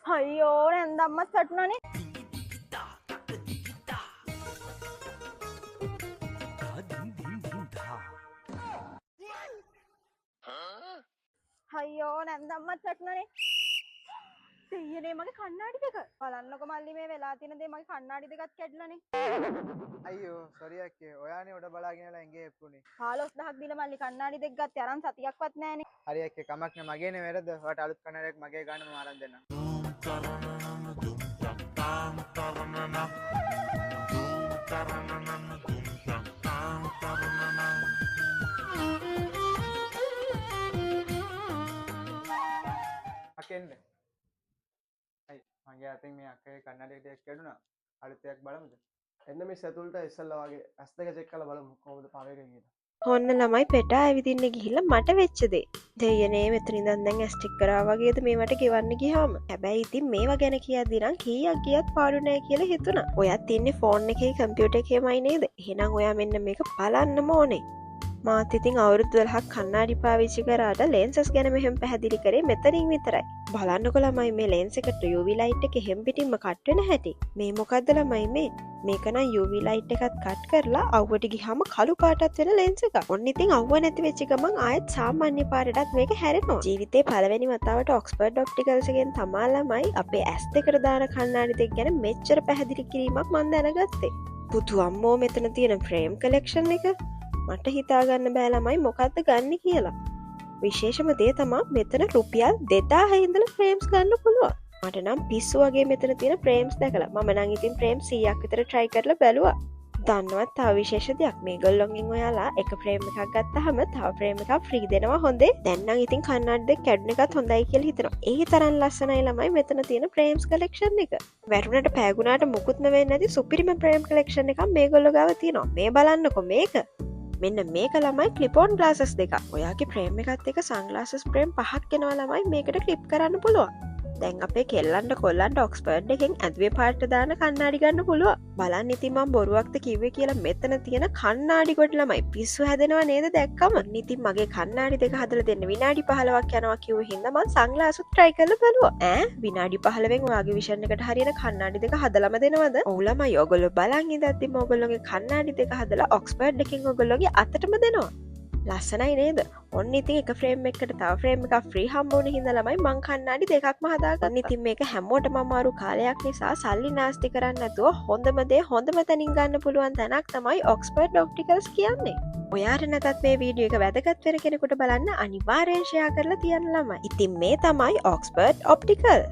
అయ్యో ఎందమ్మ చట్నని అయ్యో ఎందమ్మ చట్నని చెయ్యనే మගේ කණ්ණාඩි දෙක බලන්නකො මල්ලි මේ වෙලා තියෙන දේ මගේ කණ්ණාඩි දෙකත් කැඩලානේ අයියෝ සෝරි අක්කේ ඔයානේ උඩ බලාගෙනලා එංගේ එප්පුනේ 15000ක් දීලා මල්ලි කණ්ණාඩි දෙක ගත්තේ අරන් සතියක්වත් නැහනේ හරි අක්කේ කමක් නෑ මගේනේ වැරද්ද ඔයාට අලුත් කණ්ණාඩියක් මගේ ගන්න මම අරන් දෙන්නම් අකෙන්ද අයි මගේ අතින් මේ අක්කගේ කණ්ණාඩිය ටිකක් කැඩුනා අලුත් එකක් බලමුද එන්න මේ සතුල්ට ඉස්සල්ලා වගේ ඇස් දෙක චෙක් කරලා බලමු කොහොමද පාවෙක කියලා ඔන්න ළමයි පෙටා ඇවිදින්න ගිහිල්ලා මට වෙච්ච දේ. දෙයනේ මෙතන ඉඳන් දැන් ඇස් ටික් කරා වගේද මේවට ගෙවන්න ගියාම. හැබැයි ඉතින් මේවා ගැන කියද්දි නම් කීයක් ගියත් පාඩු නෑ කියලා හිතුණා. ඔයත් ඉන්නේ ෆෝන් එකේ කම්පියුටර් එකේමයි නේද? එහෙනම් ඔයා මෙන්න මේක බලන්නම ඕනේ. මාත් ඉතින් අවුරුදු 12ක් කණ්ණාඩි පාවිච්චි කරාට ලෙන්සස් ගැන මෙහෙම පැහැදිලි කරේ මෙතනින් විතරයි. බලන්නකො ළමයි මේ ලෙන්ස් එකට UV ලයිට් එක හැම පිටින්ම කට් වෙන හැටි. මේ මොකද්ද ළමයි මේ? මේක නම් UV ලයිට් එකත් කට් කරලා අවුවට ගියාම කළු පාටත් වෙන ලෙන්ස් එකක්. ඔන්න ඉතින් අවුව නැති වෙච්ච ගමන් ආයෙත් සාමාන්‍ය පාටටත් මේක හැරෙනවා. ජීවිතේ පළවෙනි වතාවට ඔක්ස්ෆර්ඩ් ඔප්ටිකල්ස් එකෙන් තමා ළමයි අපේ ඇස් දෙකට දාන කණ්ණාඩි දෙක ගැන මෙච්චර පැහැදිලි කිරීමක් මම දැනගත්තේ. පුතු අම්මෝ මෙතන තියෙන ෆ්‍රේම් කලෙක්ෂන් එක මට හිතාගන්න බෑ ළමයි මොකක්ද ගන්න කියලා. විශේෂම දේ තමා මෙතන රුපියල් 2000 ඉඳලා ෆ්‍රේම්ස් ගන්න පුළුවන්. මට නම් පිස්සු වගේ මෙතන තියෙන ෆ්‍රේම්ස් දැකලා මම නම් ඉතින් ෆ්‍රේම් 100ක් විතර try කරලා බැලුවා. දන්නවත් තව විශේෂ දෙයක් මේගොල්ලොන්ගෙන් ඔයාලා එක ෆ්‍රේම් එකක් ගත්තාම තව ෆ්‍රේම් එකක් ෆ්‍රී දෙනවා හොඳේ. දැන් නම් ඉතින් කන්නාඩි දෙක කැඩුන එකත් හොඳයි කියලා හිතනවා. ඒ තරම් ලස්සනයි ළමයි මෙතන තියෙන ෆ්‍රේම්ස් කලෙක්ෂන් එක. වැටුණට පෑගුණාට මුකුත්ම වෙන්නේ නැති සුපිරිම ෆ්‍රේම් කලෙක්ෂන් එකක් මේගොල්ලෝ ගාව තියෙනවා. මේ බලන්නකො මේක. මෙන්න මේක ළමයි ක්ලිප්-ඔන් ග්ලාසස් දෙකක්. ඔයාගේ ෆ්‍රේම් එකත් එක්ක සන්ග්ලාසස් ෆ්‍රේම් පහක් එනවා ළමයි මේකට ක්ලිප් කරන්න පුළුවන්. දැන් අපේ කෙල්ලන්ට කොල්ලන්ට ඔක්ස්ෆර්ඩ් එකෙන් ඇදුවේ පාට දාන කණ්ණාඩි ගන්න පුළුවන්. බලන්න ඉතින් මම බොරුවක්ද කිව්වේ කියලා මෙතන තියෙන කණ්ණාඩි කොට ළමයි පිස්සු හැදෙනවා නේද දැක්කම. ඉතින් මගේ කණ්ණාඩි දෙක හදලා දෙන්න විනාඩි 15ක් යනවා කිව්ව හින්දා මම සන්ග්ලාස් උත් try කරලා බලුවා. විනාඩි 15න් ඔයාගේ විෂන් එකට හරියන කණ්ණාඩි දෙක හදලාම දෙනවද? ඔව් ළමයි ඔයගොල්ලෝ බලන් ඉඳද්දිම ඔයගොල්ලෝගේ කණ්ණාඩි දෙක හදලා ඔක්ස්ෆර්ඩ් එකෙන් ඔයගොල්ලෝගේ අතටම දෙනවා. ලස්සනයි නේද? ඔන්න ඉතින් එක ෆ්‍රේම් එකකට තව ෆ්‍රේම් එකක් ෆ්‍රී හම්බුනේ හින්දා ළමයි මං කණ්ණාඩි දෙකක්ම හදාගන්න. ඉතින් මේක හැමෝටම අමාරු කාලයක් නිසා සල්ලි නාස්ති කරන්නේ නැතුව හොඳම දේ හොඳම තැනින් ගන්න පුළුවන් තැනක් තමයි ඔක්ස්ෆර්ඩ් ඔප්ටිකල්ස් කියන්නේ. ඔයාට නැතත් මේ වීඩියෝ එක වැදගත් වෙන කෙනෙකුට බලන්න අනිවාර්යෙන් ෂෙයා කරලා තියන්න ළමයි. ඉතින් මේ තමයි ඔක්ස්ෆර්ඩ් ඔප්ටිකල්.